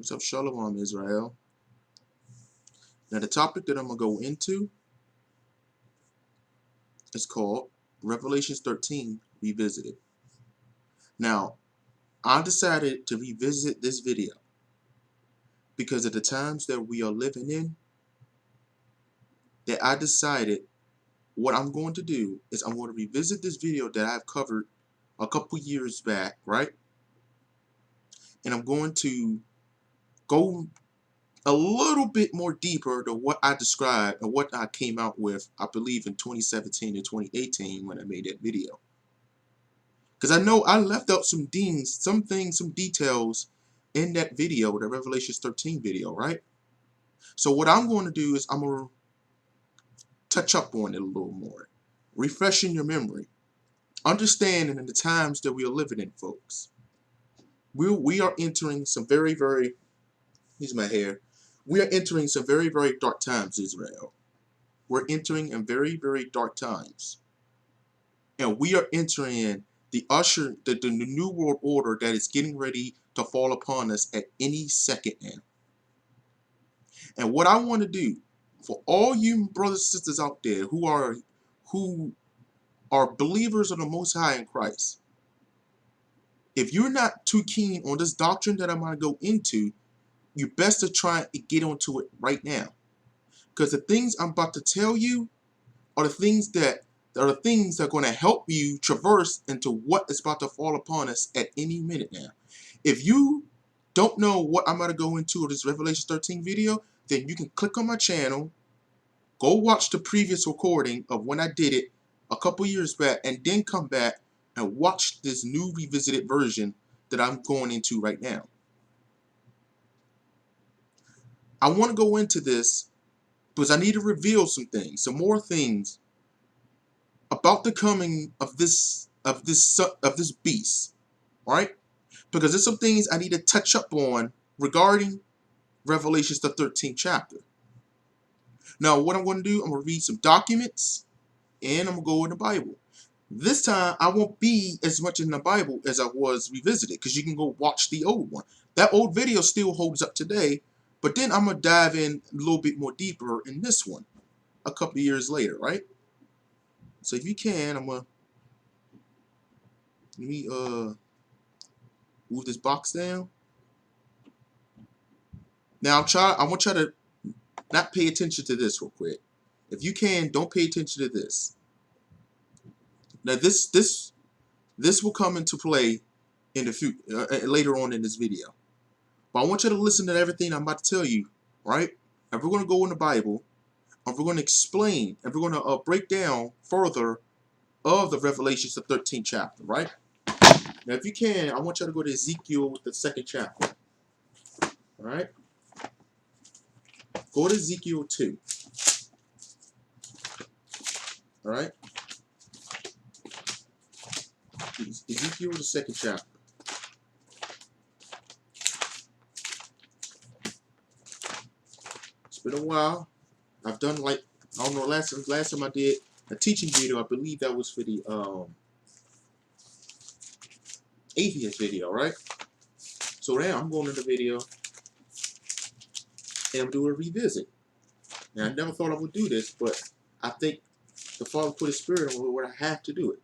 What's up, Shalom, Israel? Now, the topic that I'm going to go into is called Revelations 13 Revisited. Now, I decided to revisit this video because of the times that we are living in, that I decided what I'm going to do is I'm going to revisit this video that I've covered a couple years back, right? And I'm going to go a little bit more deeper to what I described and what I came out with, I believe, in 2017 and 2018 when I made that video. Because I know I left out some details in that video, the Revelations 13 video, right? So what I'm going to do is I'm going to touch up on it a little more, refreshing your memory, understanding in the times that we are living in, folks. We are entering some very, here's my hair. We are entering some very, very dark times, Israel. We're entering in very, very dark times. And we are entering the new world order that is getting ready to fall upon us at any second now. And what I want to do for all you brothers and sisters out there who are believers of the Most High in Christ, if you're not too keen on this doctrine that I'm going to go into, you best to try and get onto it right now. Because the things I'm about to tell you are the things that are going to help you traverse into what is about to fall upon us at any minute now. If you don't know what I'm going to go into in this Revelation 13 video, then you can click on my channel, go watch the previous recording of when I did it a couple years back, and then come back and watch this new revisited version that I'm going into right now. I want to go into this because I need to reveal some things, some more things about the coming of this beast, right? Because there's some things I need to touch up on regarding Revelations the 13th chapter. Now, what I'm going to do, I'm going to read some documents, and I'm going to go in the Bible. This time, I won't be as much in the Bible as I was revisited, because you can go watch the old one. That old video still holds up today, but then I'm going to dive in a little bit more deeper in this one a couple years later, right? So if you can, let me move this box down. Now I want y'all to not pay attention to this real quick. If you can, don't pay attention to this. Now this will come into play in the future later on in this video. But I want you to listen to everything I'm about to tell you, right? And we're going to go in the Bible, and we're going to explain, and we're going to break down further of the Revelations, the 13th chapter, right? Now, if you can, I want you to go to Ezekiel, the 2nd chapter. All right? Go to Ezekiel 2. All right? Ezekiel, the 2nd chapter. It's been a while. I've done I don't know, last time I did a teaching video, I believe that was for the atheist video, right? So now I'm going to the video and I'm doing a revisit. Now, I never thought I would do this, but I think the Father put His Spirit on me where I have to do it.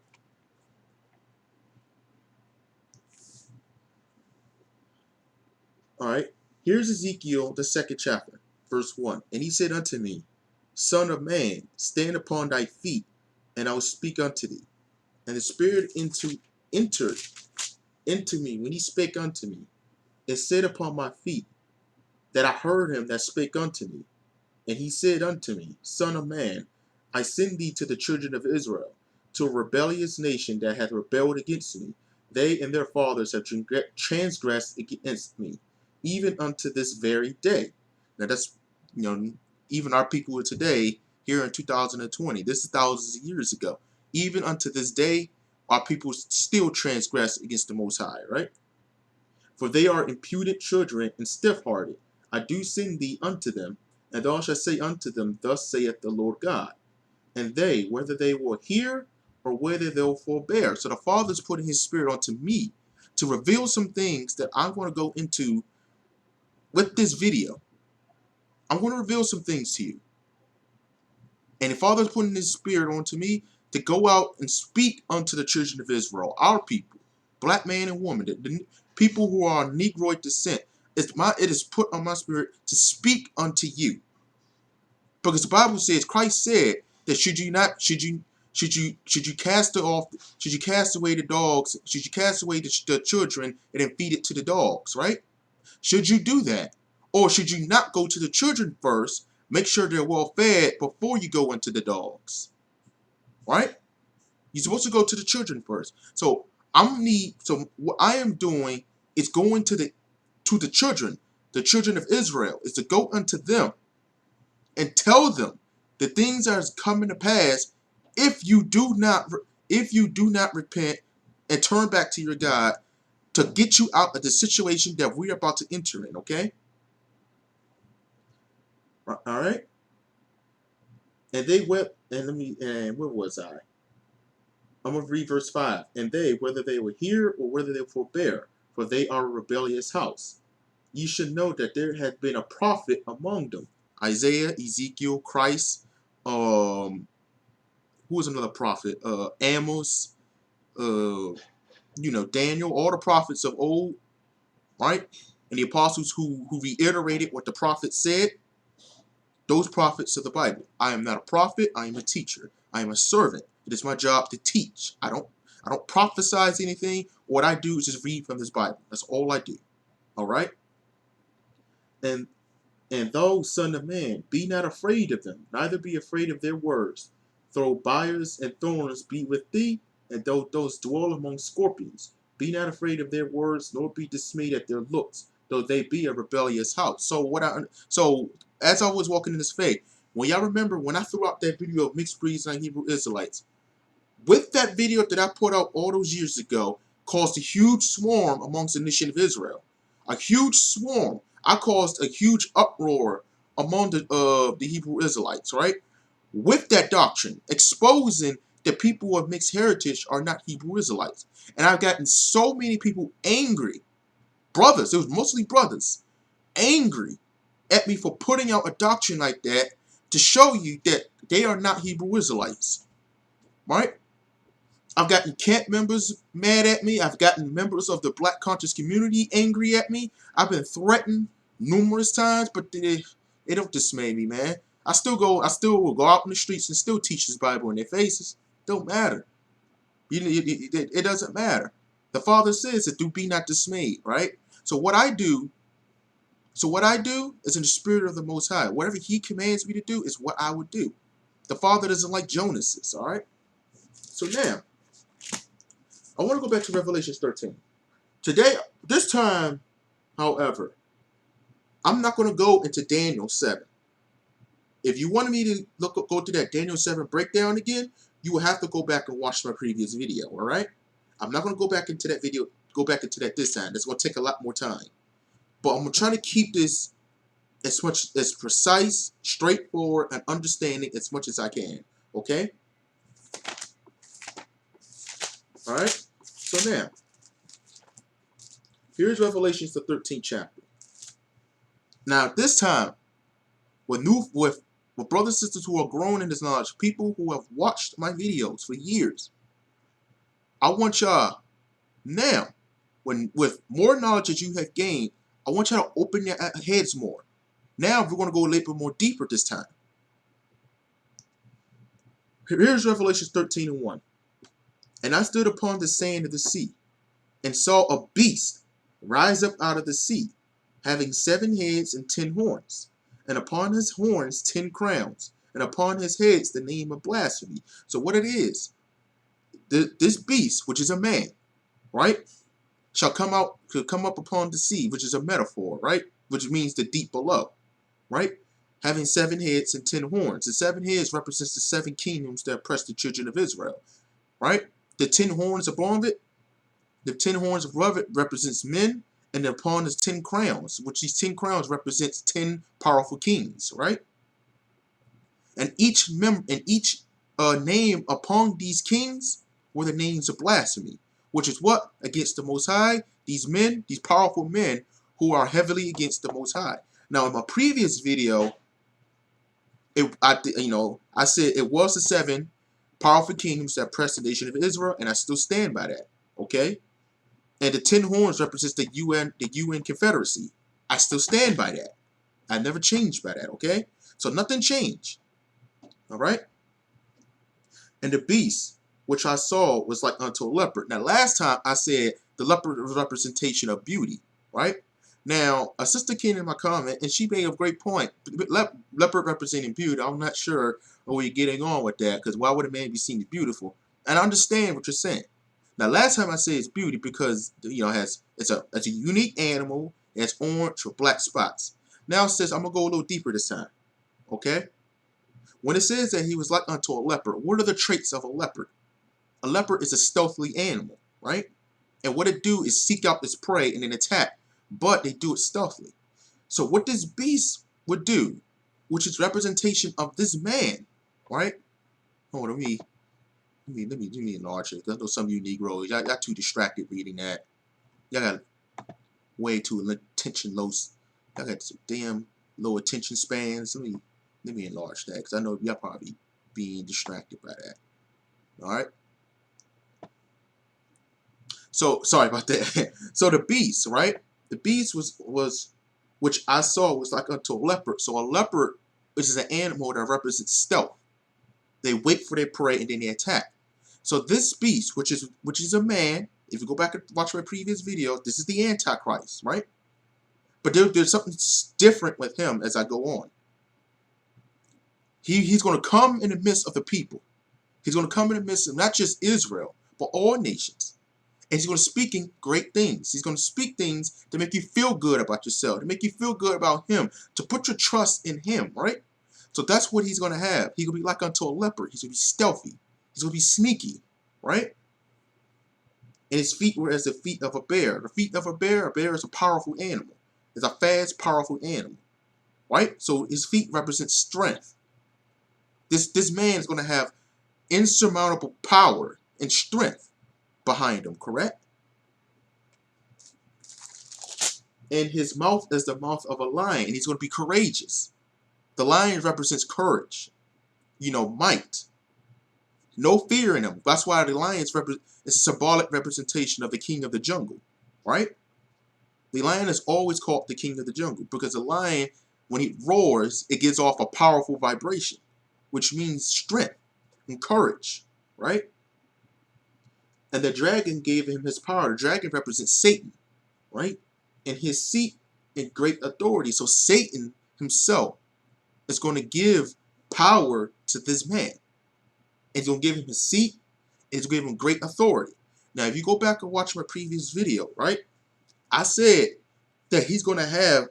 All right, here's Ezekiel, the 2nd chapter, verse 1. And he said unto me, Son of man, stand upon thy feet, and I will speak unto thee. And the Spirit entered into me when he spake unto me, and said upon my feet, that I heard him that spake unto me. And he said unto me, Son of man, I send thee to the children of Israel, to a rebellious nation that hath rebelled against me. They and their fathers have transgressed against me, even unto this very day. Now that's, even our people today, here in 2020, this is thousands of years ago. Even unto this day, our people still transgress against the Most High, right? For they are impudent children and stiff-hearted. I do send thee unto them, and thou shalt say unto them, Thus saith the Lord God. And they, whether they will hear or whether they'll forbear. So the Father's putting His Spirit onto me to reveal some things that I'm going to go into with this video, I'm going to reveal some things to you. And the Father's putting His Spirit onto me to go out and speak unto the children of Israel, our people, black man and woman, the people who are Negroid descent. It is put on my spirit to speak unto you. Because the Bible says, Christ said that should you cast away the dogs, should you cast away the children and then feed it to the dogs, right? Should you do that? Or should you not go to the children first, make sure they're well fed before you go into the dogs, right? You're supposed to go to the children first. So what I am doing is going to the children of Israel, is to go unto them and tell them the things that are coming to pass if you do not repent and turn back to your God to get you out of the situation that we're about to enter in, okay? All right? And they wept, and where was I? I'm going to read verse 5. And they, whether they will hear or whether they forbear, for they are a rebellious house. You should know that there had been a prophet among them. Isaiah, Ezekiel, Christ, who was another prophet? Amos, Daniel, all the prophets of old, right? And the apostles who reiterated what the prophet said. Those prophets of the Bible. I am not a prophet. I am a teacher. I am a servant. It is my job to teach. I don't prophesize anything. What I do is just read from this Bible. That's all I do. All right? And thou, son of man, be not afraid of them, neither be afraid of their words. Though briars and thorns be with thee, and though those dwell among scorpions, be not afraid of their words, nor be dismayed at their looks, though they be a rebellious house. So as I was walking in this faith, when y'all remember when I threw out that video of mixed breeds and Hebrew Israelites, with that video that I put out all those years ago, caused a huge swarm amongst the nation of Israel. A huge swarm. I caused a huge uproar among the Hebrew Israelites, right? With that doctrine, exposing that people of mixed heritage are not Hebrew Israelites. And I've gotten so many people angry, brothers, it was mostly brothers, angry at me for putting out a doctrine like that to show you that they are not Hebrew Israelites, right? I've gotten camp members mad at me. I've gotten members of the black conscious community angry at me. I've been threatened numerous times, but they don't dismay me, man. I still will go out in the streets and still teach this Bible in their faces. Don't matter. It doesn't matter. The Father says that do be not dismayed, right? So what I do is in the spirit of the Most High. Whatever He commands me to do is what I would do. The Father doesn't like Jonas's, all right? So now, I want to go back to Revelation 13. Today, this time, however, I'm not going to go into Daniel 7. If you wanted me to go to that Daniel 7 breakdown again, you will have to go back and watch my previous video, all right? I'm not going to go back into that video, this time. That's going to take a lot more time. But I'm trying to keep this as precise, straightforward, and understanding as much as I can, okay? All right? So now, here's Revelation, the 13th chapter. Now, this time, with brothers and sisters who are grown in this knowledge, people who have watched my videos for years, I want y'all now, with more knowledge that you have gained, I want y'all to open your heads more. Now, we're going to go a little bit more deeper this time. Here's Revelation 13:1. And I stood upon the sand of the sea, and saw a beast rise up out of the sea, having 7 heads and 10 horns, and upon his horns 10 crowns, and upon his heads the name of blasphemy. So what it is, this beast, which is a man, right, shall come up upon the sea, which is a metaphor, right, which means the deep below, right, having 7 heads and 10 horns. The 7 heads represents the 7 kingdoms that oppress the children of Israel, right? The 10 horns above it, the 10 horns above it represents men, and upon his 10 crowns, which these 10 crowns represents 10 powerful kings, right? And each name upon these kings were the names of blasphemy, which is what? Against the Most High, these men, these powerful men, who are heavily against the Most High. Now, in my previous video, I said it was the 7 powerful kingdoms that oppressed the nation of Israel, and I still stand by that. Okay, and the 10 horns represents the UN Confederacy. I still stand by that. I never changed by that. Okay, so nothing changed. All right, and the beast which I saw was like unto a leopard. Now, last time I said the leopard was a representation of beauty, right? Now, a sister came in my comment, and she made a great point. Leopard representing beauty. I'm not sure where you're getting on with that, because why would a man be seen as beautiful? And I understand what you're saying. Now, last time I said it's beauty because it's a unique animal. It has orange or black spots. Now it says I'm gonna go a little deeper this time. Okay. When it says that he was like unto a leopard, what are the traits of a leopard? A leopard is a stealthy animal, right? And what it do is seek out its prey and then attack, but they do it stealthily. So what this beast would do, which is representation of this man, right? Hold on, let me enlarge it. I know some of you Negroes, y'all too distracted reading that. Y'all got way too attention low. Y'all got some damn low attention spans. Let me enlarge that, because I know y'all probably being distracted by that. All right. So sorry about that. So the beast, right? The beast was which I saw was like unto a leopard. So a leopard, which is an animal that represents stealth. They wait for their prey and then they attack. So this beast, which is a man, if you go back and watch my previous video, this is the Antichrist, right? But there's something different with him as I go on. He's going to come in the midst of the people. He's going to come in the midst of not just Israel, but all nations. And he's going to speak in great things. He's going to speak things to make you feel good about yourself, to make you feel good about him, to put your trust in him, right? So that's what he's going to have. He's going to be like unto a leopard. He's going to be stealthy. He's going to be sneaky, right? And his feet were as the feet of a bear. The feet of a bear is a powerful animal. It's a fast, powerful animal, right? So his feet represent strength. This man is going to have insurmountable power and strength behind him, correct? And his mouth is the mouth of a lion, and he's going to be courageous. The lion represents courage, might. No fear in him. That's why the lion is a symbolic representation of the king of the jungle, right? The lion is always called the king of the jungle because the lion, when he roars, it gives off a powerful vibration, which means strength and courage, right? And the dragon gave him his power. The dragon represents Satan, right? And his seat in great authority. So Satan himself is going to give power to this man. And he's going to give him his seat. And he's going to give him great authority. Now, if you go back and watch my previous video, right? I said that he's going to have,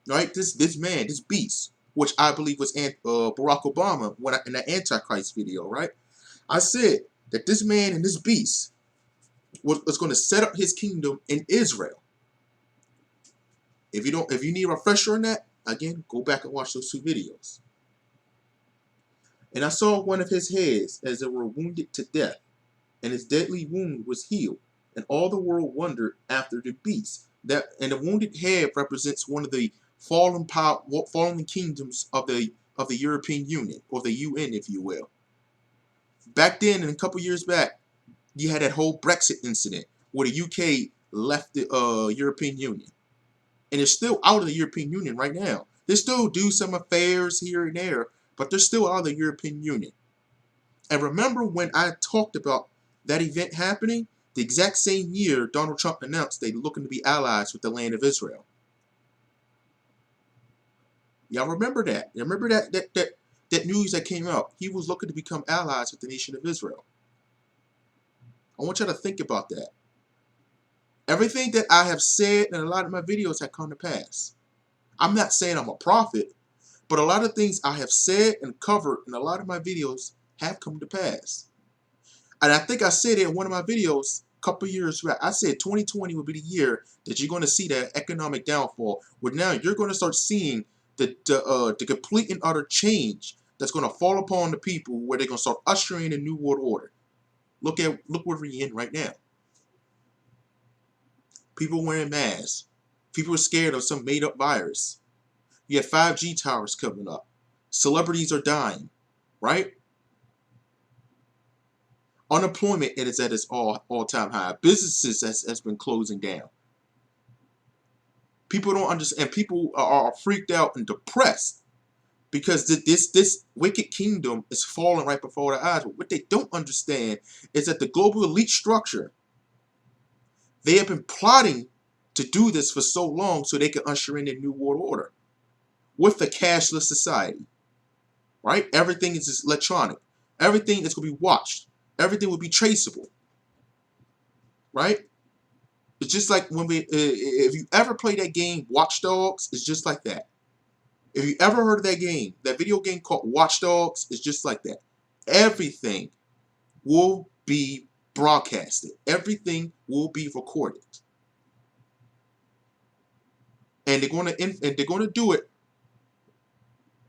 right, this man, this beast, which I believe was Barack Obama in the Antichrist video, right? I said that this man and this beast was going to set up his kingdom in Israel. If you need a refresher on that, again, go back and watch those 2 videos. And I saw one of his heads as it were wounded to death, and his deadly wound was healed, and all the world wondered after the beast. And the wounded head represents one of the fallen kingdoms of the European Union, or the UN, if you will. Back then, and a couple years back, you had that whole Brexit incident where the UK left the European Union. And they're still out of the European Union right now. They still do some affairs here and there, but they're still out of the European Union. And remember when I talked about that event happening? The exact same year Donald Trump announced they're looking to be allies with the land of Israel. Y'all remember that? You remember that news that came out? He was looking to become allies with the nation of Israel. I want you to think about that. Everything that I have said in a lot of my videos have come to pass. I'm not saying I'm a prophet, but a lot of things I have said and covered in a lot of my videos have come to pass. And I think I said it in one of my videos a couple years back. I said 2020 will be the year that you're going to see that economic downfall, where now you're going to start seeing the complete and utter change that's going to fall upon the people, where they're going to start ushering in a new world order. Look where we're in right now. People wearing masks. People are scared of some made-up virus. You have 5G towers coming up. Celebrities are dying, right? Unemployment is at its all-time high. Businesses has been closing down. People don't understand. And people are freaked out and depressed because this wicked kingdom is falling right before their eyes. But what they don't understand is that the global elite structure, they have been plotting to do this for so long so they can usher in a new world order with a cashless society, right? Everything is just electronic. Everything is going to be watched. Everything will be traceable, right? It's just like when if you ever play that game Watch Dogs, it's just like that. If you ever heard of that game, that video game called Watch Dogs, it's just like that. Everything will be broadcasted. Everything will be recorded. And they're going to do it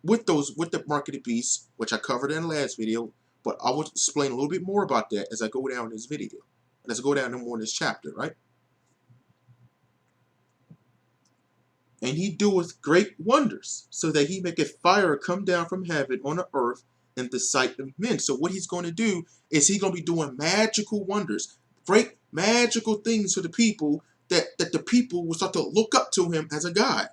with the marketed beasts, which I covered in the last video, but I will explain a little bit more about that as I go down this video. Let's go down more in this chapter, right? And he doeth great wonders, so that he maketh fire come down from heaven on the earth in the sight of men. So what he's going to do is he's going to be doing magical wonders, great magical things to the people that the people will start to look up to him as a God.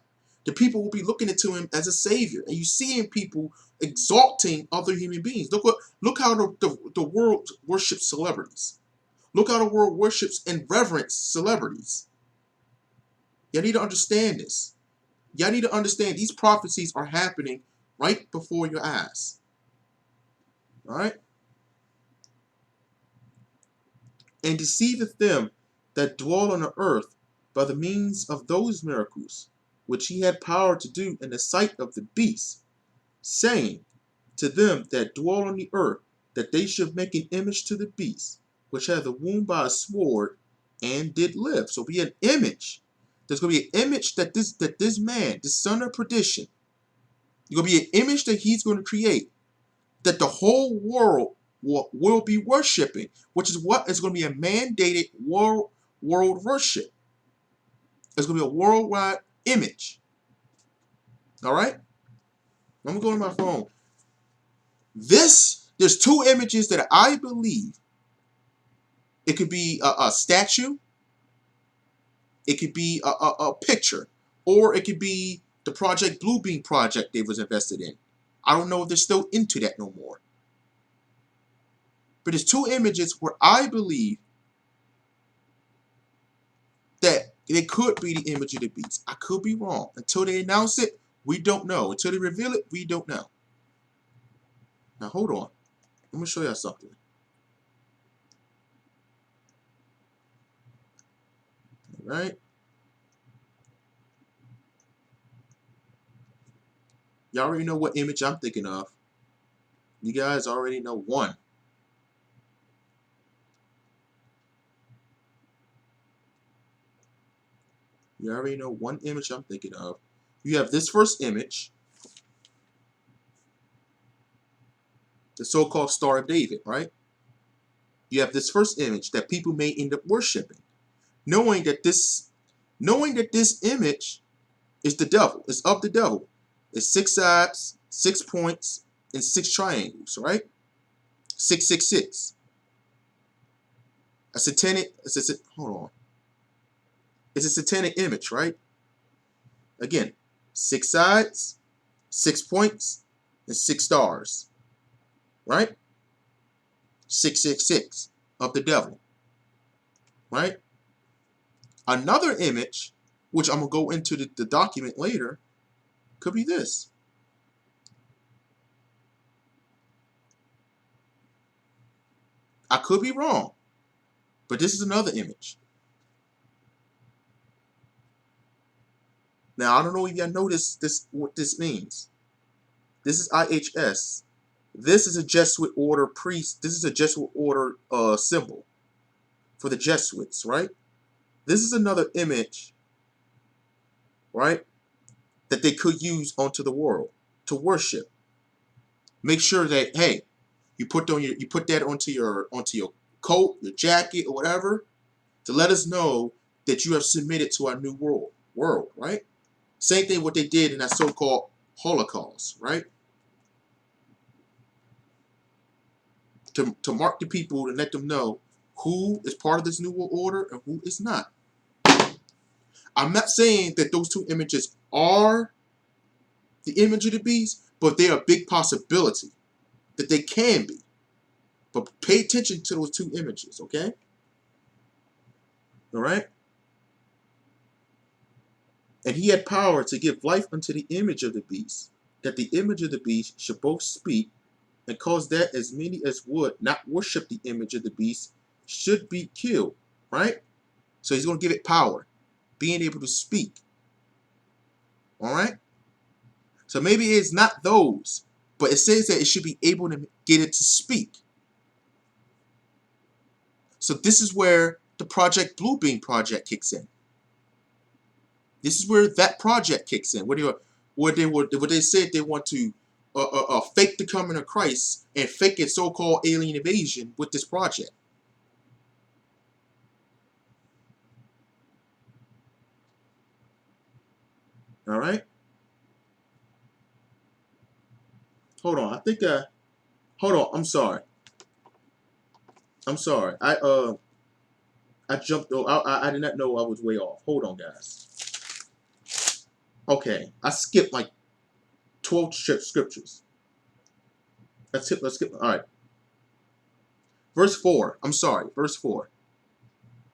The people will be looking to him as a savior. And you seeing people exalting other human beings. Look how the world worships celebrities. Look how the world worships and reverence celebrities. You need to understand this. Y'all need to understand these prophecies are happening right before your eyes. All right? And deceiveth them that dwell on the earth by the means of those miracles, which he had power to do in the sight of the beast, saying to them that dwell on the earth, that they should make an image to the beast, which had the wound by a sword, and did live. So be an image. There's going to be an image that this man, this son of perdition, there's going to be an image that he's going to create, that the whole world will be worshiping, which is what is going to be a mandated world worship. It's going to be a worldwide image. All right? I'm going to go to my phone. There's two images that I believe. It could be a statue. It could be a picture, or it could be the Project Bluebeam project they was invested in. I don't know if they're still into that no more. But there's two images where I believe that they could be the image of the beast. I could be wrong. Until they announce it, we don't know. Until they reveal it, we don't know. Now hold on. I'm going to show y'all something. All right? Y'all already know what image I'm thinking of. You guys already know one. You already know one image I'm thinking of. You have this first image, the so-called Star of David, right? You have this first image that people may end up worshiping, knowing that this image is the devil. It's of the devil. It's 6 sides, 6 points, and 6 triangles, right? 666. Hold on. It's a satanic image, right? Again, 6 sides, 6 points, and 6 stars, right? 666 of the devil, right? Another image, which I'm going to go into the document later, could be this. I could be wrong, but this is another image. Now, I don't know if y'all know what this means. This is IHS. This is a Jesuit order priest. This is a Jesuit order symbol for the Jesuits, right? This is another image, right, that they could use onto the world to worship. Make sure that, hey, you put that onto your coat, your jacket, or whatever, to let us know that you have submitted to our new world world, right? Same thing what they did in that so-called Holocaust, right? To mark the people and let them know who is part of this new world order and who is not. I'm not saying that those two images are the image of the beast, but they are a big possibility that they can be. But pay attention to those two images, okay? All right? And he had power to give life unto the image of the beast, that the image of the beast should both speak, and cause that as many as would not worship the image of the beast should be killed, right? So he's going to give it power, being able to speak, all right? So maybe it's not those, but it says that it should be able to get it to speak. So this is where the Project Bluebeam project kicks in. This is where that project kicks in. What they said they want to fake the coming of Christ and fake its so-called alien invasion with this project. All right. Hold on. I think. Hold on. I'm sorry. I'm sorry. I jumped. I did not know I was way off. Hold on, guys. Okay. I skipped like 12 scriptures. Let's skip. All right. Verse 4. I'm sorry. Verse 4.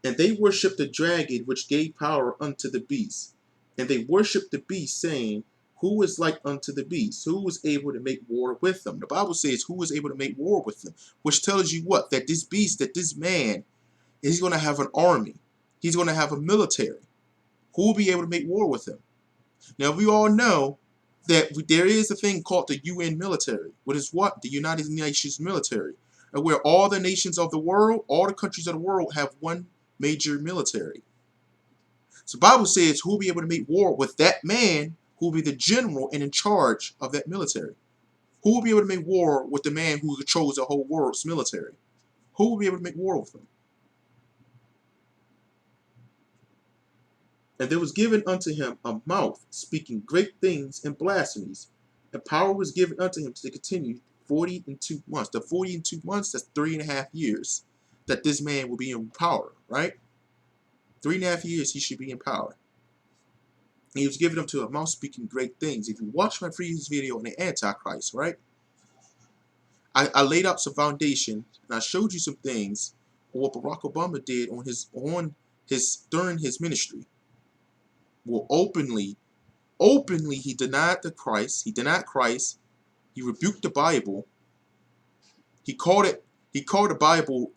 And they worshipped the dragon which gave power unto the beast. And they worshipped the beast, saying, who is like unto the beast? Who was able to make war with them? The Bible says, who was able to make war with them? Which tells you what? That this beast, that this man, he's going to have an army. He's going to have a military. Who will be able to make war with him? Now, we all know that there is a thing called the UN military. What is what? The United Nations military. And where all the nations of the world, all the countries of the world have one major military. So the Bible says who will be able to make war with that man who will be the general and in charge of that military. Who will be able to make war with the man who controls the whole world's military? Who will be able to make war with him? And there was given unto him a mouth speaking great things and blasphemies. And power was given unto him to continue 42 months. The 42 months, that's 3.5 years that this man will be in power, right? 3.5 years he should be in power. And he was given up to a mouth speaking great things. If you watch my previous video on the Antichrist, right? I laid out some foundation and I showed you some things on what Barack Obama did on his during his ministry. Well, openly he denied the Christ. He denied Christ. He rebuked the Bible. He called the Bible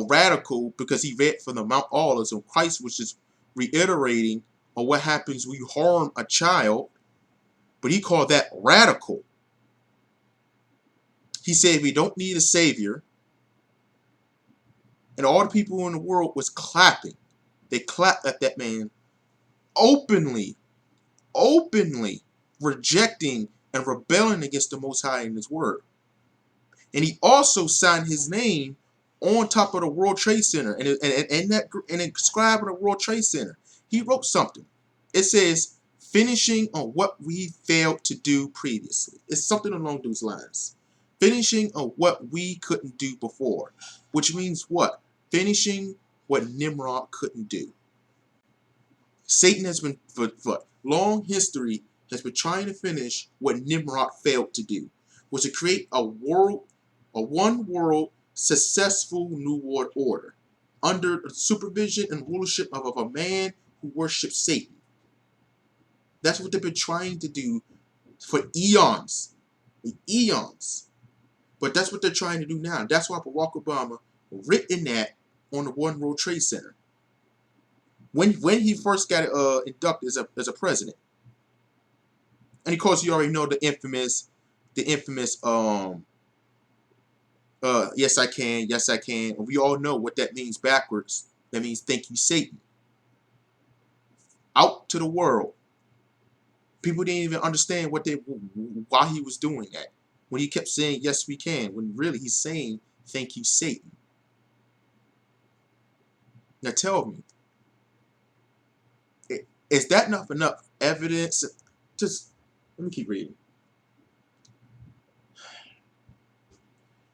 radical because he read from the Mount Olives, and Christ was just reiterating on what happens when you harm a child, but he called that radical. He said we don't need a savior, and all the people in the world was clapping. They clapped at that man openly rejecting and rebelling against the Most High in his word. And he also signed his name on top of the World Trade Center and inscribed on the World Trade Center. He wrote something. It says, finishing on what we failed to do previously. It's something along those lines. Finishing on what we couldn't do before. Which means what? Finishing what Nimrod couldn't do. Satan has been, for long history, has been trying to finish what Nimrod failed to do, was to create a one world successful new world order under the supervision and rulership of a man who worships Satan. That's what they've been trying to do for eons. Eons. But that's what they're trying to do now. That's why Barack Obama written that on the One World Trade Center. When he first got inducted as a president. And of course you already know the infamous yes I can, yes I can. And we all know what that means backwards. That means thank you Satan. Out to the world. People didn't even understand why he was doing that. When he kept saying yes we can, when really he's saying thank you Satan. Now tell me, Is that not enough evidence? Just let me keep reading.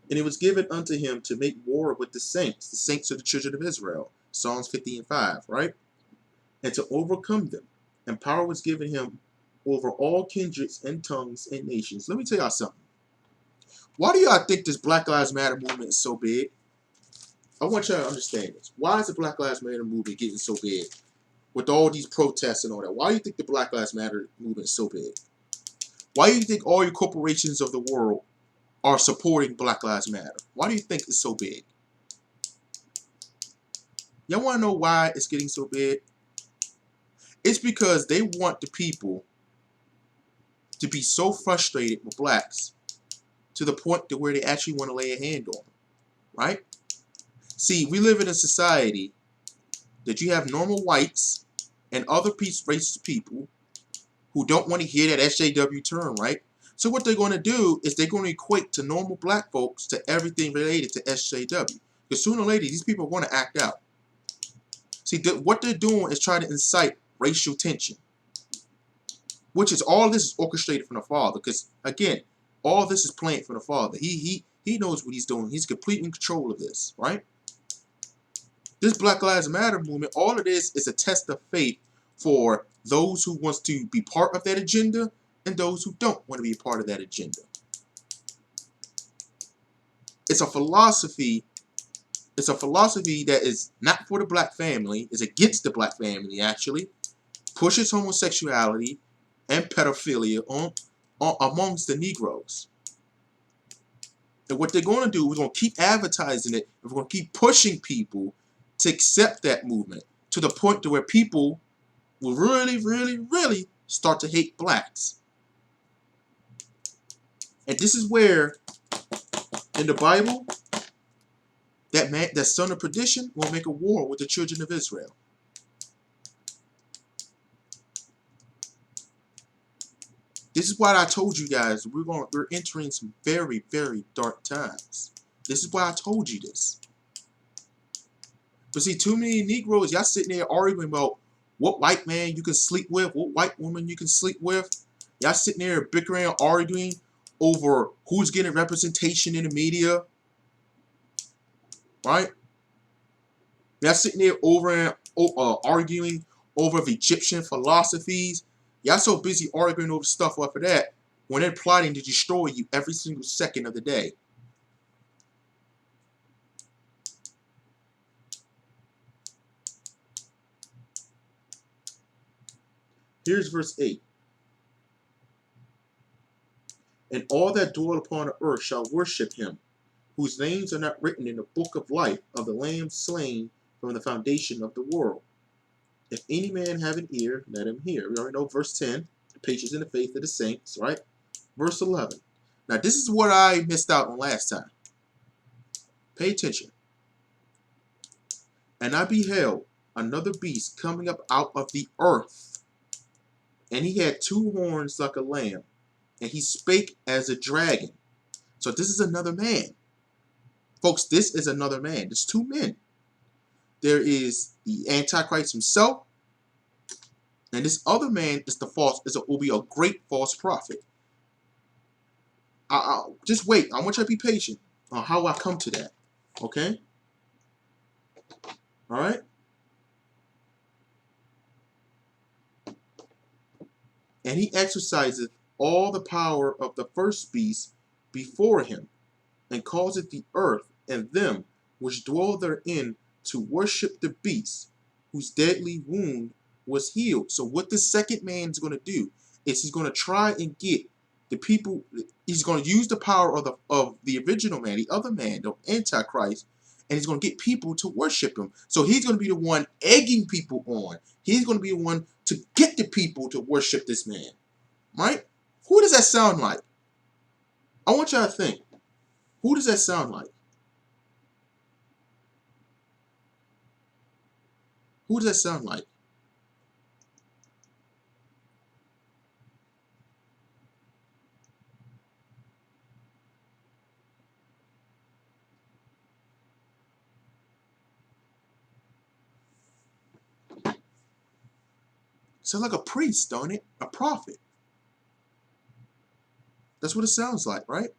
And it was given unto him to make war with the saints. The saints are the children of Israel. Psalms 50 and 5, right? And to overcome them. And power was given him over all kindreds and tongues and nations. Let me tell y'all something. Why do y'all think this Black Lives Matter movement is so big? I want y'all to understand this. Why is the Black Lives Matter movement getting so big? With all these protests and all that. Why do you think the Black Lives Matter movement is so big? Why do you think all your corporations of the world are supporting Black Lives Matter? Why do you think it's so big? Y'all want to know why it's getting so big? It's because they want the people to be so frustrated with blacks to the point to where they actually want to lay a hand on them, right? See, we live in a society that you have normal whites and other racist people who don't want to hear that SJW term, right? So what they're going to do is they're going to equate to normal black folks to everything related to SJW. Because sooner or later, these people are going to act out. See, what they're doing is trying to incite racial tension, which is all this is orchestrated from the Father. Because again, all this is planned from the Father. He knows what he's doing. He's completely in control of this, right? This Black Lives Matter movement, all it is a test of faith for those who wants to be part of that agenda and those who don't want to be a part of that agenda. It's a philosophy. It's a philosophy that is not for the black family. It's against the black family, actually. Pushes homosexuality and pedophilia on amongst the Negroes. And what they're going to do, we're going to keep advertising it, and we're going to keep pushing people to accept that movement to the point to where people will really, really, really start to hate blacks. And this is where, in the Bible, that son of perdition will make a war with the children of Israel. This is why I told you guys we're entering some very, very dark times. This is why I told you this. But see, too many Negroes, y'all sitting there arguing about what white man you can sleep with, what white woman you can sleep with. Y'all sitting there bickering, arguing over who's getting representation in the media, right? Y'all sitting there arguing over Egyptian philosophies. Y'all so busy arguing over stuff off of that when they're plotting to destroy you every single second of the day. Here's verse 8. And all that dwell upon the earth shall worship him, whose names are not written in the book of life of the Lamb slain from the foundation of the world. If any man have an ear, let him hear. We already know verse 10, the patience and the faith of the saints, right? Verse 11. Now this is what I missed out on last time. Pay attention. And I beheld another beast coming up out of the earth, and he had two horns like a lamb, and he spake as a dragon. So this is another man. Folks, this is another man. There's two men. There is the Antichrist himself, and this other man is will be a great false prophet. Just wait. I want you to be patient on how I come to that. Okay? All right? And he exerciseth all the power of the first beast before him, and causeth the earth and them which dwell therein to worship the beast, whose deadly wound was healed. So what the second man is going to do is he's going to try and get the people. He's going to use the power of the original man, the other man, the Antichrist, and he's going to get people to worship him. So he's going to be the one egging people on. He's going to be the one to get the people to worship this man, right? Who does that sound like? I want y'all to think. Who does that sound like? Who does that sound like? Sounds like a priest, don't it? A prophet. That's what it sounds like, right?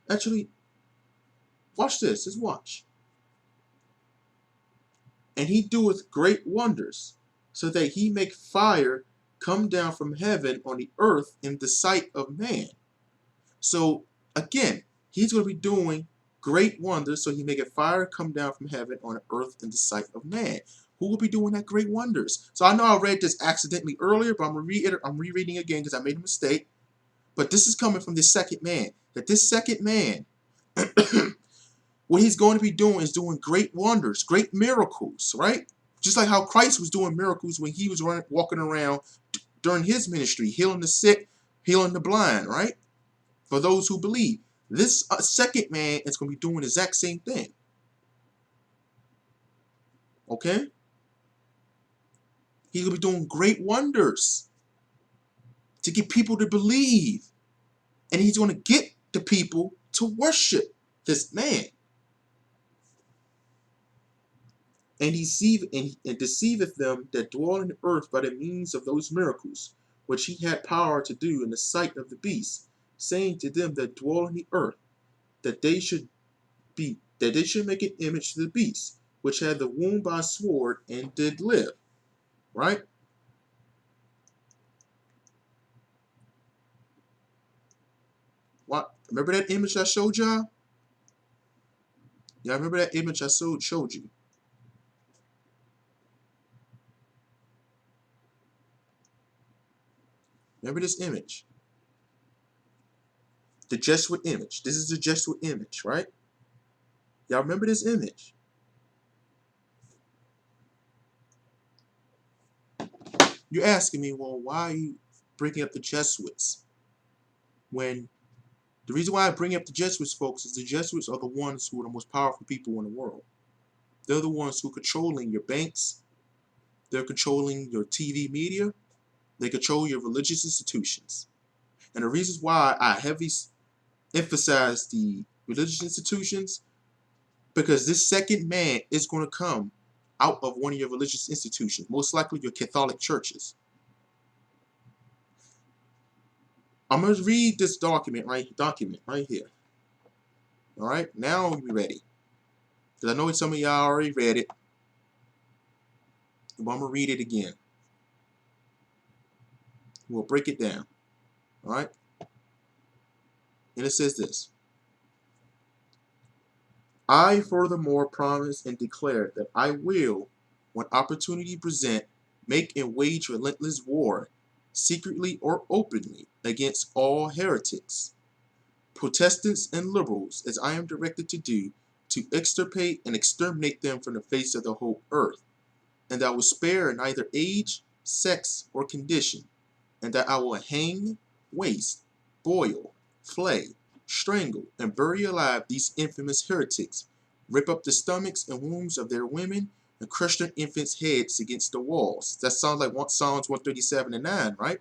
Actually, watch this. Just watch. And he doeth great wonders, so that he make fire come down from heaven on the earth in the sight of man. So again, he's going to be doing great wonders, so he make a fire come down from heaven on the earth in the sight of man. Who will be doing that great wonders? So I know I read this accidentally earlier, but I'm rereading again because I made a mistake. But this is coming from this second man. That this second man, what he's going to be doing is doing great wonders, great miracles, right? Just like how Christ was doing miracles when he was walking around during his ministry, healing the sick, healing the blind, right? For those who believe. This second man is going to be doing the exact same thing. Okay? He's going to be doing great wonders to get people to believe. And he's going to get the people to worship this man. And he deceiveth them that dwell in the earth by the means of those miracles, which he had power to do in the sight of the beast, saying to them that dwell in the earth, that they should make an image to the beast, which had the wound by a sword and did live. Right? What? Remember that image I showed y'all? Y'all remember that image I showed you? Remember this image? The Jesuit image. This is the Jesuit image, right? Y'all remember this image? You're asking me, well, why are you bringing up the Jesuits? When the reason why I bring up the Jesuits, folks, is the Jesuits are the ones who are the most powerful people in the world. They're the ones who are controlling your banks. They're controlling your TV media. They control your religious institutions. And the reasons why I heavily emphasize the religious institutions, because this second man is going to come out of one of your religious institutions, most likely your Catholic churches. I'm going to read this document right here. All right, now you're ready. Because I know some of y'all already read it, but I'm going to read it again. We'll break it down. All right, and it says this: I furthermore promise and declare that I will, when opportunity present, make and wage relentless war, secretly or openly, against all heretics, Protestants, and liberals, as I am directed to do, to extirpate and exterminate them from the face of the whole earth, and that I will spare neither age, sex, or condition, and that I will hang, waste, boil, flay, strangle, and bury alive these infamous heretics, rip up the stomachs and wombs of their women, and crush their infants' heads against the walls. That sounds like Psalms 137:9, right?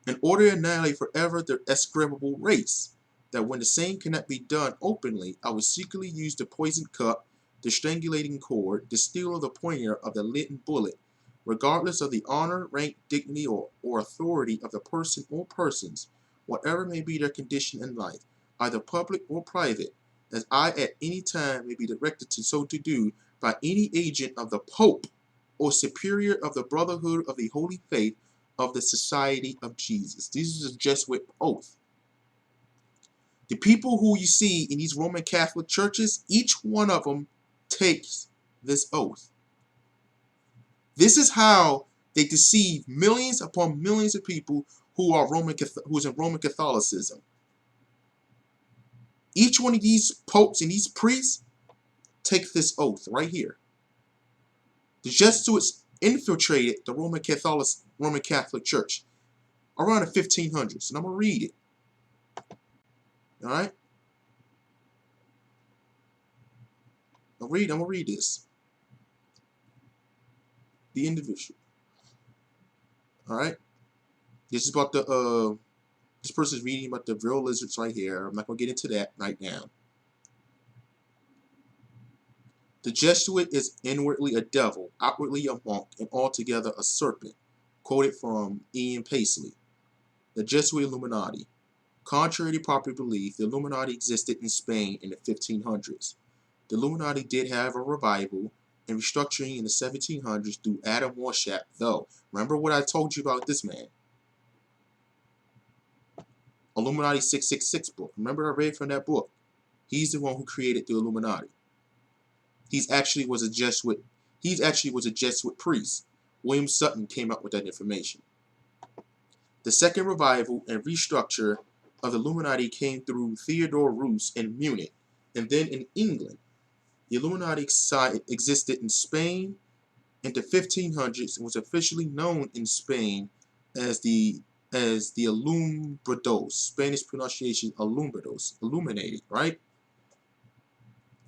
In order to annihilate forever their execrable race, that when the same cannot be done openly, I will secretly use the poisoned cup, the strangulating cord, the steel of the pointer of the leaden bullet, regardless of the honor, rank, dignity, or authority of the person or persons, whatever may be their condition in life, either public or private, as I at any time may be directed to do by any agent of the Pope or superior of the Brotherhood of the Holy Faith of the Society of Jesus. This is a Jesuit oath. The people who you see in these Roman Catholic churches, each one of them takes this oath. This is how they deceive millions upon millions of people who are who's in Roman Catholicism. Each one of these popes and these priests take this oath right here. The Jesuits infiltrated the Roman Catholic Church around the 1500s, and I'm gonna read it. All right, I'm gonna read this. The individual. All right, this is about the this person's reading about the real lizards right here. I'm not gonna get into that right now. The Jesuit is inwardly a devil, outwardly a monk, and altogether a serpent. Quoted from Ian Paisley. The Jesuit Illuminati. Contrary to popular belief, the Illuminati existed in Spain in the 1500s. The Illuminati did have a revival and restructuring in the 1700s through Adam Weishaupt, though. Remember what I told you about this man? Illuminati 666 book. Remember I read from that book? He's the one who created the Illuminati. He actually was a Jesuit priest. William Sutton came up with that information. The second revival and restructure of the Illuminati came through Theodore Roos in Munich, and then in England. The Illuminati existed in Spain in the 1500s and was officially known in Spain as the Alumbrados. Spanish pronunciation Alumbrados, illuminated, right?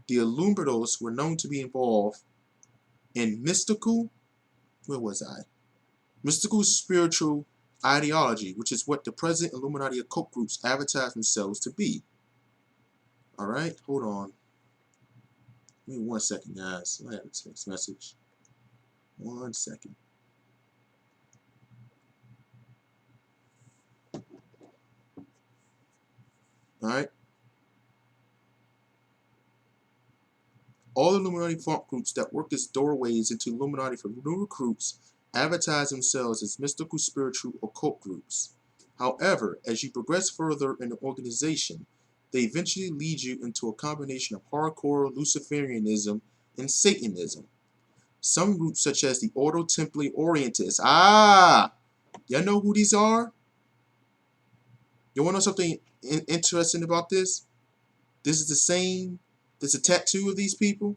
The Alumbrados were known to be involved in mystical spiritual ideology, which is what the present Illuminati occult groups advertise themselves to be. Alright, hold on. Give me 1 second, guys. I have a text message. 1 second. Alright. All the Illuminati funk groups that work as doorways into Illuminati for new recruits advertise themselves as mystical, spiritual, occult groups. However, as you progress further in the organization, they eventually lead you into a combination of hardcore Luciferianism and Satanism. Some groups, such as the Ordo Templi Orientis, y'all know who these are? You want to know something interesting about this? This is the same, there's a tattoo of these people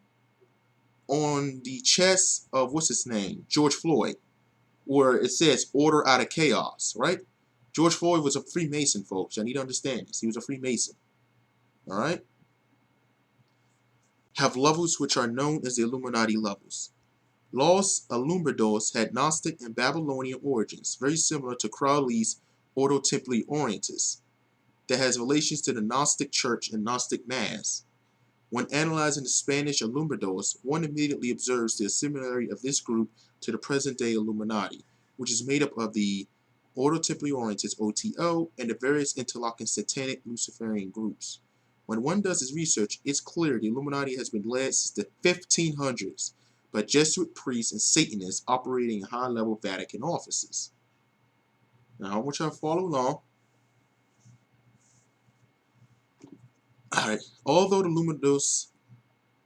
on the chest of, what's his name? George Floyd, where it says order out of chaos, right? George Floyd was a Freemason, folks. I need to understand this. He was a Freemason. All right? Have levels which are known as the Illuminati levels. Los Alumbrados had Gnostic and Babylonian origins, very similar to Crowley's Ordo Templi Orientis, that has relations to the Gnostic Church and Gnostic Mass. When analyzing the Spanish Alumbrados, one immediately observes the similarity of this group to the present-day Illuminati, which is made up of the Ordo Templi Orientis, OTO, and the various interlocking satanic Luciferian groups. When one does his research, it's clear the Illuminati has been led since the 1500s by Jesuit priests and Satanists operating in high-level Vatican offices. Now, I want y'all to follow along. Alright, although the Illuminados,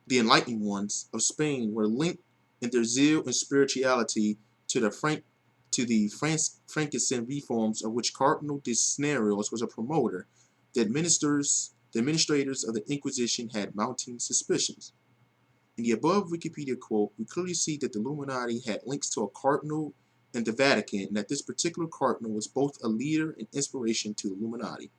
the enlightened ones of Spain, were linked in their zeal and spirituality to the Franciscan reforms of which Cardinal de Cisneros was a promoter, the administrators of the Inquisition had mounting suspicions. In the above Wikipedia quote, we clearly see that the Illuminati had links to a cardinal in the Vatican, and that this particular cardinal was both a leader and inspiration to the Illuminati.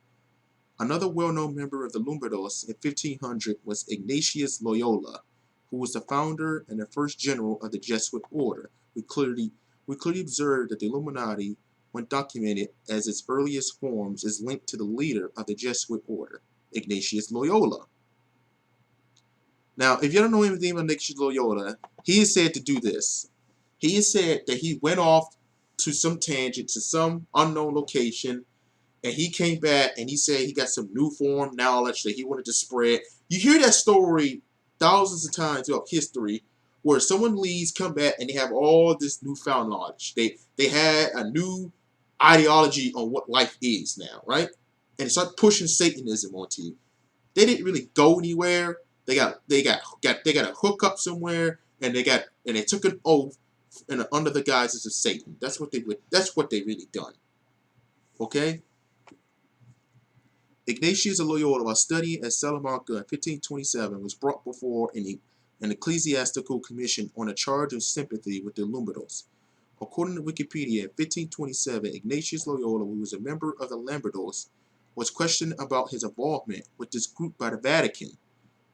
Another well-known member of the Illuminados in 1500 was Ignatius Loyola, who was the founder and the first general of the Jesuit order. We clearly observe that the Illuminati, when documented as its earliest forms, is linked to the leader of the Jesuit order, Ignatius Loyola. Now, if you don't know anything about Ignatius Loyola, he is said to do this. He is said that he went off to some tangent, to some unknown location, and he came back and he said he got some new form knowledge that he wanted to spread. You hear that story thousands of times throughout history, where someone leaves, come back, and they have all this newfound knowledge. They had a new ideology on what life is now, right? And they start pushing Satanism onto you. They didn't really go anywhere. They got a hookup somewhere, and they took an oath and under the guises of Satan. That's what they really done. Okay? Ignatius of Loyola, while studying at Salamanca in 1527, was brought before an ecclesiastical commission on a charge of sympathy with the Illuminados. According to Wikipedia, in 1527, Ignatius Loyola, who was a member of the Lambertos, was questioned about his involvement with this group by the Vatican.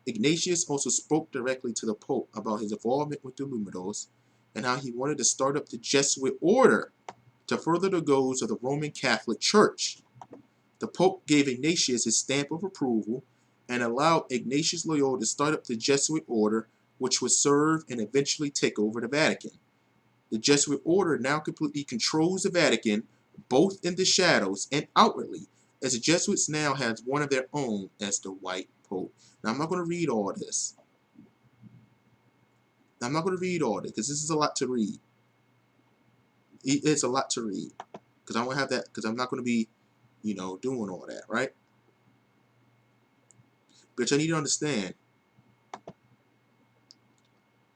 Ignatius also spoke directly to the Pope about his involvement with the Illuminados and how he wanted to start up the Jesuit order to further the goals of the Roman Catholic Church. The Pope gave Ignatius his stamp of approval and allowed Ignatius Loyola to start up the Jesuit order which would serve and eventually take over the Vatican. The Jesuit order now completely controls the Vatican, both in the shadows and outwardly, as the Jesuits now have one of their own as the White Pope. Now, I'm not going to read all this. I'm not going to read all this because this is a lot to read. It's a lot to read because I won't have that because I'm not going to be, doing all that, right? But I need to understand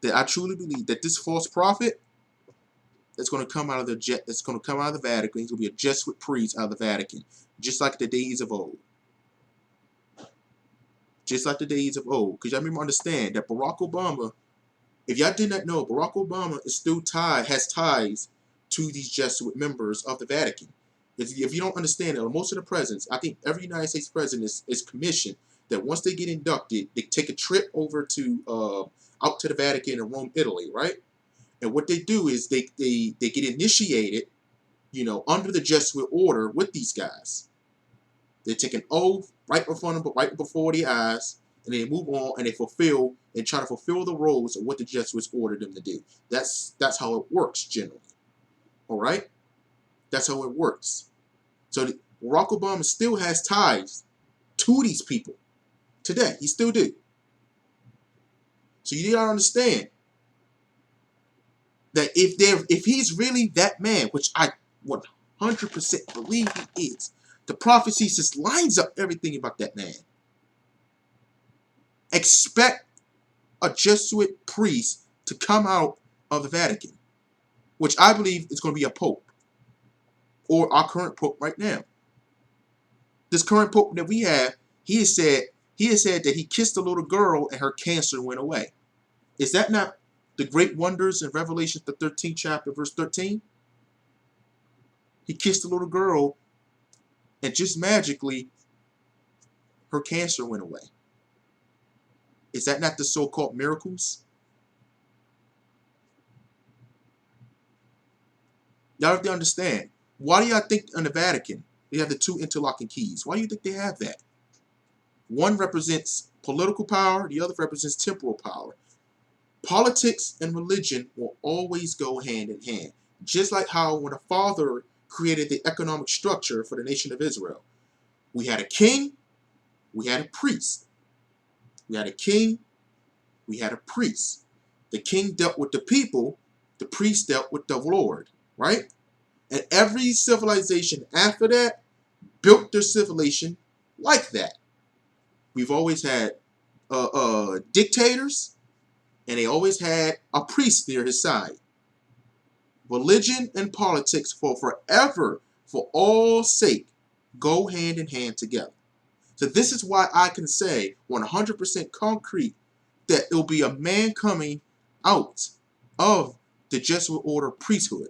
that I truly believe that this false prophet is going to come out of the Vatican. He's going to be a Jesuit priest out of the Vatican, just like the days of old. Just like the days of old. Because y'all remember understand that Barack Obama, if y'all did not know, Barack Obama is still has ties to these Jesuit members of the Vatican. If you don't understand that, most of the presidents, I think every United States president is commissioned that once they get inducted, they take a trip over to out to the Vatican in Rome, Italy, right? And what they do is they get initiated, under the Jesuit order with these guys. They take an oath right in front of them, right before their eyes, and they move on and they try to fulfill the roles of what the Jesuits ordered them to do. That's how it works generally. All right, that's how it works. So Barack Obama still has ties to these people today. He still do. So you gotta understand that if he's really that man, which I 100% believe he is, the prophecy just lines up everything about that man. Expect a Jesuit priest to come out of the Vatican, which I believe is going to be a pope, or our current pope right now. This current pope that we have, he has said that he kissed a little girl and her cancer went away. Is that not the great wonders in Revelation, the 13th chapter, verse 13? He kissed a little girl and just magically her cancer went away. Is that not the so-called miracles? Y'all have to understand. Why do y'all think in the Vatican they have the two interlocking keys? Why do you think they have that? One represents political power, the other represents temporal power. Politics and religion will always go hand in hand. Just like how when a father created the economic structure for the nation of Israel, we had a king, we had a priest. We had a king, we had a priest. The king dealt with the people, the priest dealt with the Lord, right? And every civilization after that built their civilization like that. We've always had dictators, and they always had a priest near his side. Religion and politics for forever, for all sake, go hand in hand together. So this is why I can say 100% concrete that it will be a man coming out of the Jesuit order priesthood.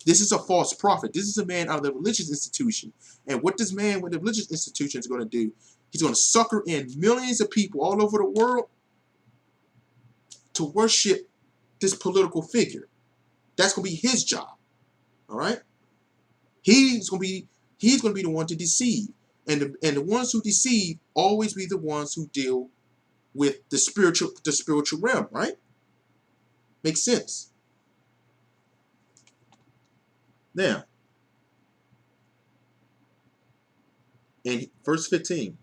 This is a false prophet. This is a man out of the religious institution. And what this man with the religious institution is going to do, he's going to sucker in millions of people all over the world to worship this political figure. That's going to be his job. All right? He's going to be the one to deceive. And the ones who deceive always be the ones who deal with the spiritual realm, right? Makes sense. Now, in verse 15,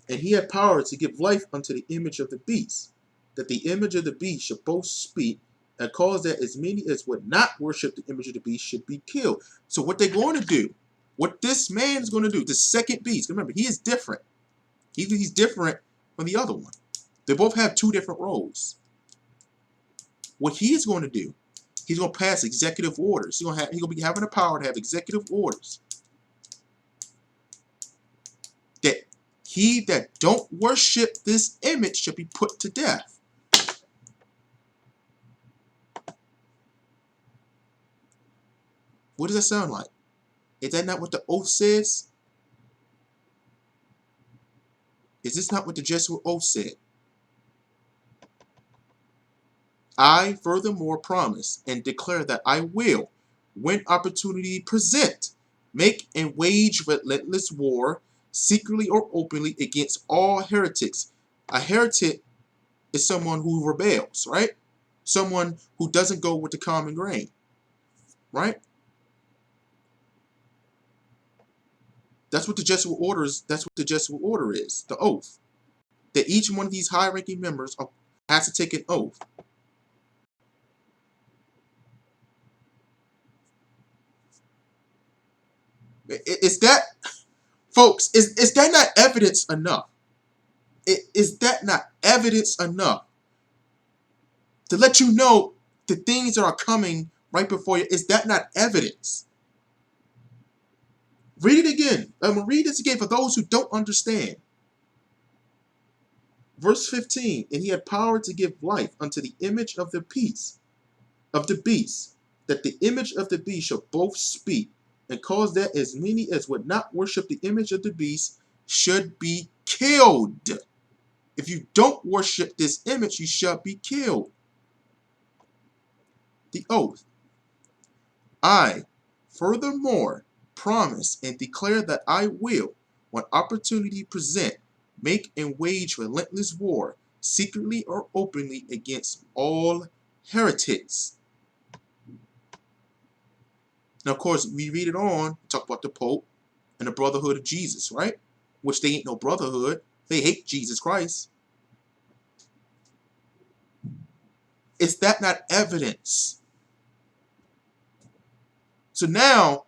and he had power to give life unto the image of the beast, that the image of the beast should both speak, and cause that as many as would not worship the image of the beast should be killed. So what they're going to do, what this man is going to do, the second beast, remember, he is different. He's different from the other one. They both have two different roles. What he is going to do, he's going to pass executive orders. He's going to be having the power to have executive orders that he that don't worship this image should be put to death. What does that sound like? Is that not what the oath says? Is this not what the Jesuit oath said? I furthermore promise and declare that I will, when opportunity present, make and wage relentless war, secretly or openly, against all heretics, A heretic is someone who rebels, right? Someone who doesn't go with the common grain, right? That's what the Jesuit order is. That's what the Jesuit order is. The oath that each one of these high-ranking members has to take an oath. Is that, folks? Is that not evidence enough? Is that not evidence enough to let you know the things that are coming right before you? Is that not evidence? Read it again. I'm going to read this again for those who don't understand. Verse 15, and he had power to give life unto the image of the beast, that the image of the beast shall both speak, and cause that as many as would not worship the image of the beast should be killed. If you don't worship this image, you shall be killed. The oath. I, furthermore, promise and declare that I will, when opportunity present, make and wage relentless war, secretly or openly, against all heretics. Now, of course, we read it on, talk about the Pope and the brotherhood of Jesus, right? Which they ain't no brotherhood. They hate Jesus Christ. Is that not evidence? So now,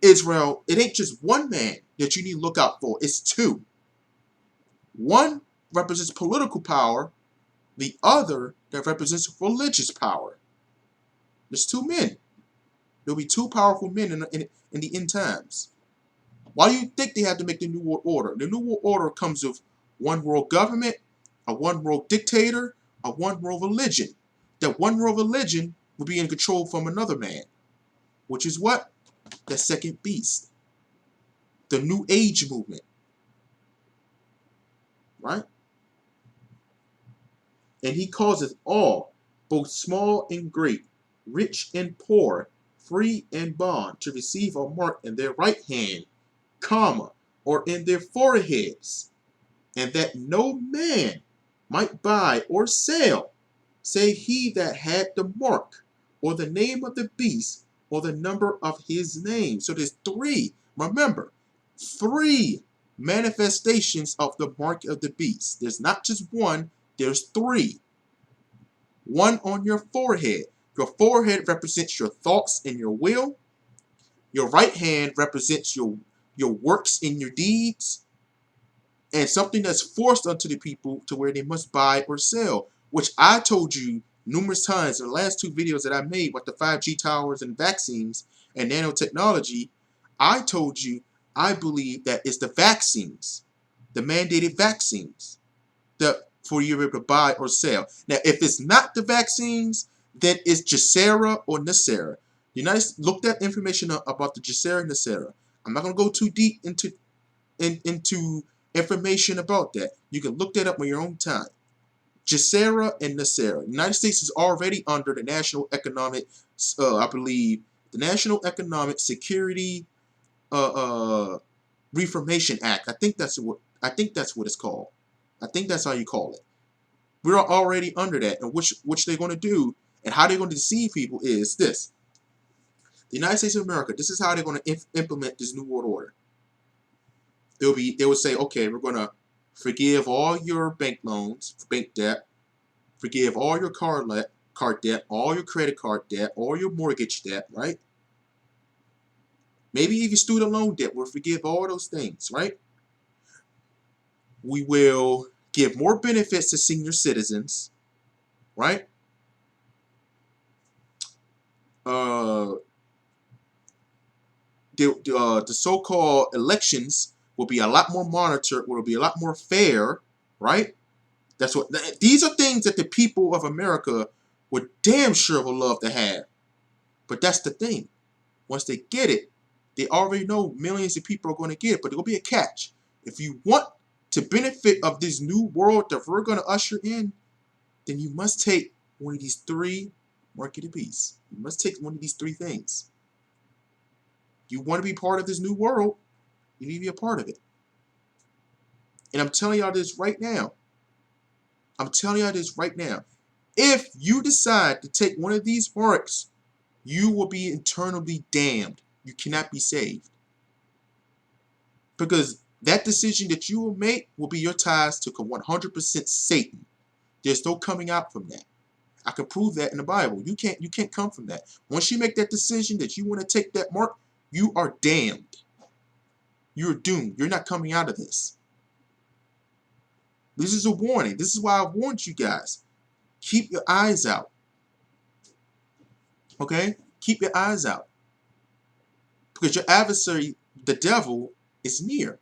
Israel, it ain't just one man that you need to look out for. It's two. One represents political power. The other that represents religious power. There's two men. There'll be two powerful men in the end times. Why do you think they had to make the New World Order? The New World Order comes with one world government, a one world dictator, a one world religion. That one world religion will be in control from another man. Which is what? The second beast. The New Age movement. Right? And he causeth all, both small and great, rich and poor, free and bond, to receive a mark in their right hand, comma, or in their foreheads, and that no man might buy or sell, save he that had the mark, or the name of the beast, or the number of his name. So there's three, remember, three manifestations of the mark of the beast. There's not just one, there's three. One on your forehead. Your forehead represents your thoughts and your will. Your right hand represents your works and your deeds. And something that's forced unto the people to where they must buy or sell, which I told you numerous times in the last two videos that I made with the 5G towers and vaccines and nanotechnology. I told you I believe that it's the vaccines, the mandated vaccines, for you to be able to buy or sell. Now, if it's not the vaccines, then it's Jacera or Nacera. United look that information up about the Jacera and Nacera. I'm not going to go too deep into information about that. You can look that up on your own time. Jacera and Nacera. The United States is already under the National Economic, I believe, the National Economic Security Reformation Act. I think that's what it's called. I think that's how you call it. We're already under that, and which they're going to do, and how they're going to deceive people is this. The United States of America, this is how they're going to implement this New World Order. They will say, okay, we're going to forgive all your bank loans, bank debt, forgive all your card debt, all your credit card debt, all your mortgage debt, right? Maybe even student loan debt, we'll forgive all those things, right? We will give more benefits to senior citizens, right? The so-called elections will be a lot more monitored, will be a lot more fair, right? That's what these are things that the people of America would damn sure would love to have. But that's the thing. Once they get it, they already know millions of people are going to get it, but there will be a catch. If you want to benefit of this new world that we're going to usher in, then you must take one of these three mark of the beast. You must take one of these three things. You want to be part of this new world, you need to be a part of it. And I'm telling y'all this right now. I'm telling you this right now. If you decide to take one of these marks, you will be eternally damned. You cannot be saved. Because that decision that you will make will be your ties to 100% Satan. There's no coming out from that. I can prove that in the Bible. You can't come from that. Once you make that decision that you want to take that mark, you are damned. You're doomed. You're not coming out of this. This is a warning. This is why I warned you guys. Keep your eyes out. Okay? Keep your eyes out. Because your adversary, the devil, is near.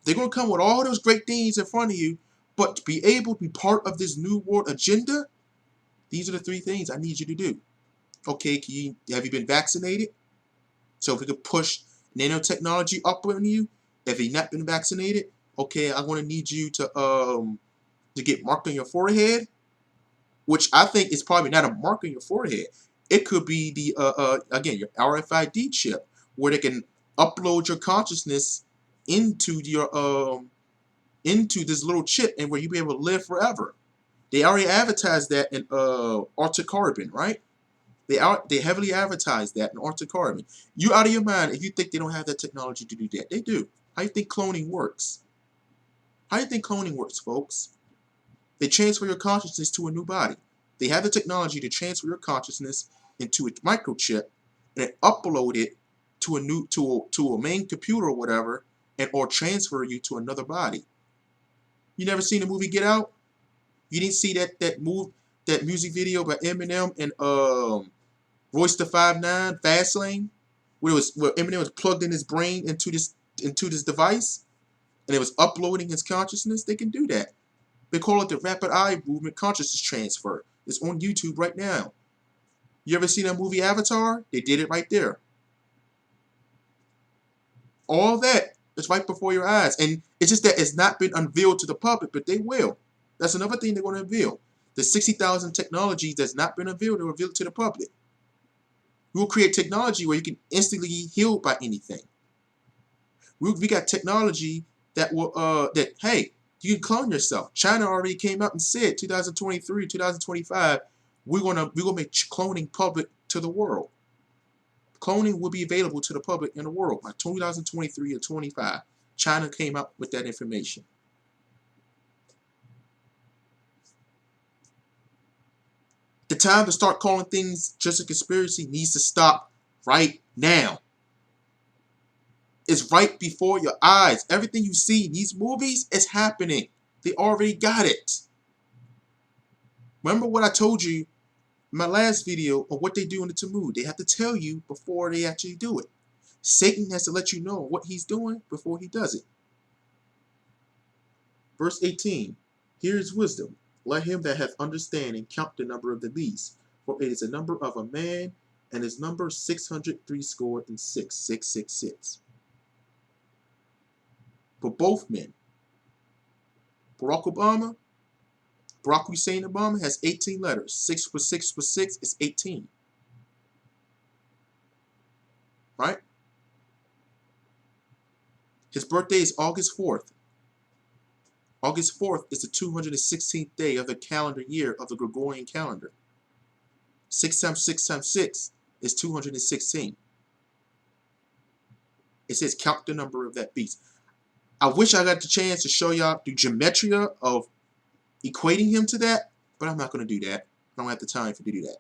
They're going to come with all those great things in front of you, but to be able to be part of this new world agenda, these are the 3 things I need you to do. Okay, have you been vaccinated? So if we could push nanotechnology up on you, if you've not been vaccinated, okay, I'm going to need you to get marked on your forehead, which I think is probably not a mark on your forehead. It could be the again, your RFID chip, where they can upload your consciousness into your into this little chip, and where you'll be able to live forever. They already advertised that in Arctic Carbon, right? They heavily advertise that in Arctic Carbon. You out of your mind if you think they don't have that technology to do that. They do. How do you think cloning works? How do you think cloning works, folks? They transfer your consciousness to a new body. They have the technology to transfer your consciousness into a microchip and then upload it to a main computer or whatever, and or transfer you to another body. You never seen the movie Get Out? You didn't see that music video by Eminem and Royce the 5'9", Fastlane, where Eminem was plugged in his brain into this device, and it was uploading his consciousness. They can do that. They call it the rapid eye movement consciousness transfer. It's on YouTube right now. You ever seen that movie Avatar? They did it right there. All that is right before your eyes, and it's just that it's not been unveiled to the public, but they will. That's another thing they're going to unveil. The 60,000 technologies that's not been unveiled, they'll reveal it to the public. We'll create technology where you can instantly be healed by anything. We got technology that will hey, you can clone yourself. China already came out and said 2023, 2025, we're gonna make cloning public to the world. Cloning will be available to the public in the world by 2023 or 25. China came out with that information. The time to start calling things just a conspiracy needs to stop right now. It's right before your eyes. Everything you see in these movies is happening. They already got it. Remember what I told you in my last video of what they do in the Talmud. They have to tell you before they actually do it. Satan has to let you know what he's doing before he does it. Verse 18. Here is wisdom. Let him that hath understanding count the number of the beast. For it is the number of a man, and his number 666. 666. For both men. Barack Hussein Obama has 18 letters. 6 plus 6 plus 6 is 18. Right? His birthday is August 4th. August 4th is the 216th day of the calendar year of the Gregorian calendar. 6 times 6 times 6 is 216. It says count the number of that beast. I wish I got the chance to show y'all the gematria of equating him to that, but I'm not going to do that. I don't have the time to do that.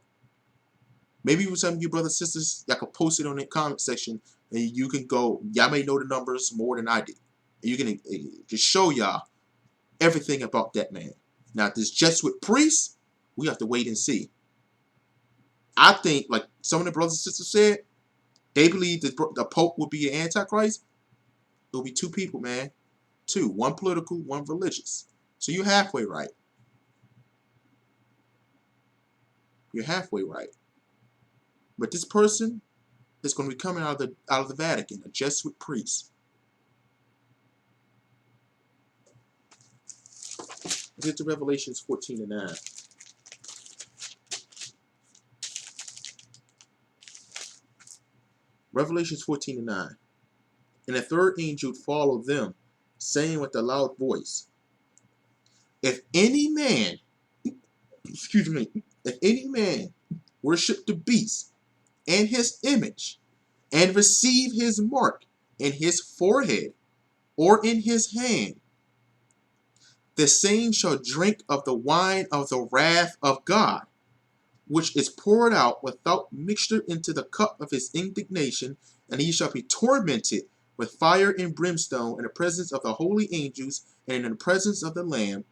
Maybe with some of you brothers and sisters, y'all can post it on the comment section, and you can go, y'all may know the numbers more than I do. And you can just show y'all everything about that man. Now, this Jesuit priest, we have to wait and see. I think, like some of the brothers and sisters said, they believe that the Pope will be an Antichrist. It'll be 2 people, man. 2. One political, one religious. So you're halfway right. You're halfway right. But this person is going to be coming out of the Vatican, a Jesuit priest. Let's get to Revelations 14 and 9. Revelations 14 and 9. And the third angel followed them, saying with a loud voice, if any man, excuse me, if any man worship the beast and his image, and receive his mark in his forehead or in his hand, the same shall drink of the wine of the wrath of God, which is poured out without mixture into the cup of his indignation, and he shall be tormented with fire and brimstone in the presence of the holy angels and in the presence of the Lamb,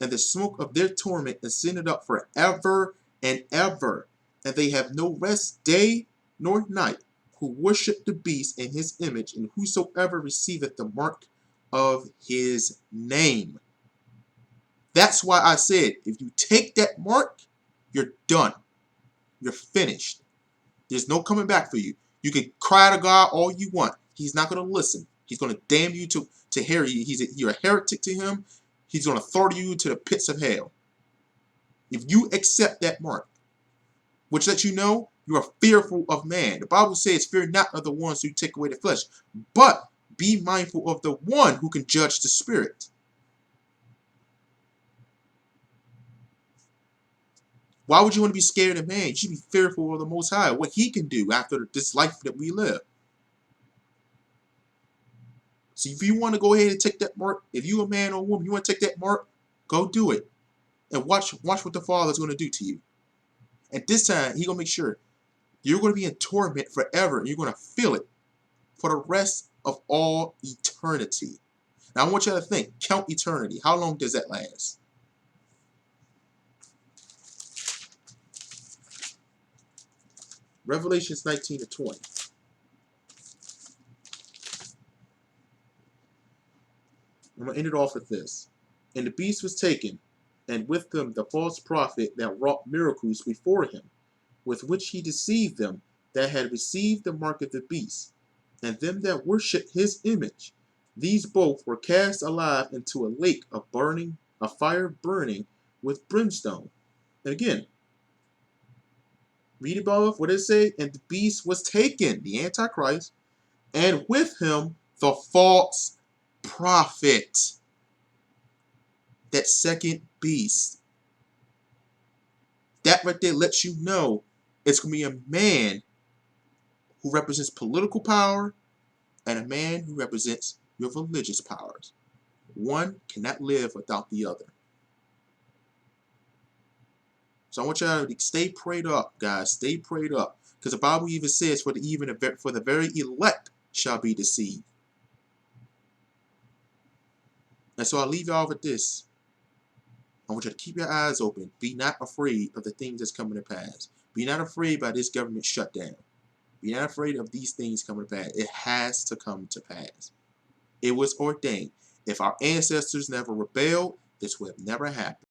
and the smoke of their torment ascended up forever and ever, and they have no rest day nor night, who worship the beast and his image, and whosoever receiveth the mark of his name. That's why I said, if you take that mark, you're done. You're finished. There's no coming back for you. You can cry to God all you want. He's not going to listen. He's going to damn you to hell. You're a heretic to him. He's going to throw you to the pits of hell. If you accept that mark, which lets you know you are fearful of man. The Bible says, fear not of the ones who take away the flesh, but be mindful of the one who can judge the spirit. Why would you want to be scared of man? You should be fearful of the Most High, what he can do after this life that we live. So if you want to go ahead and take that mark, if you a man or woman, you want to take that mark, go do it. And watch what the Father's going to do to you. At this time, he's going to make sure you're going to be in torment forever, and you're going to feel it for the rest of all eternity. Now, I want you to think, count eternity. How long does that last? Revelations 19:20. I'm going to end it off with this. And the beast was taken, and with him the false prophet that wrought miracles before him, with which he deceived them that had received the mark of the beast, and them that worshipped his image. These both were cast alive into a lake of fire burning with brimstone. And again, read above what it say, and the beast was taken, the Antichrist, and with him the false prophet. That second beast. That right there lets you know it's going to be a man who represents political power and a man who represents your religious powers. One cannot live without the other. So I want y'all to stay prayed up, guys. Stay prayed up. Because the Bible even says, for the very elect shall be deceived. And so I'll leave y'all with this. I want you to keep your eyes open. Be not afraid of the things that's coming to pass. Be not afraid by this government shutdown. Be not afraid of these things coming to pass. It has to come to pass. It was ordained. If our ancestors never rebelled, this would have never happened.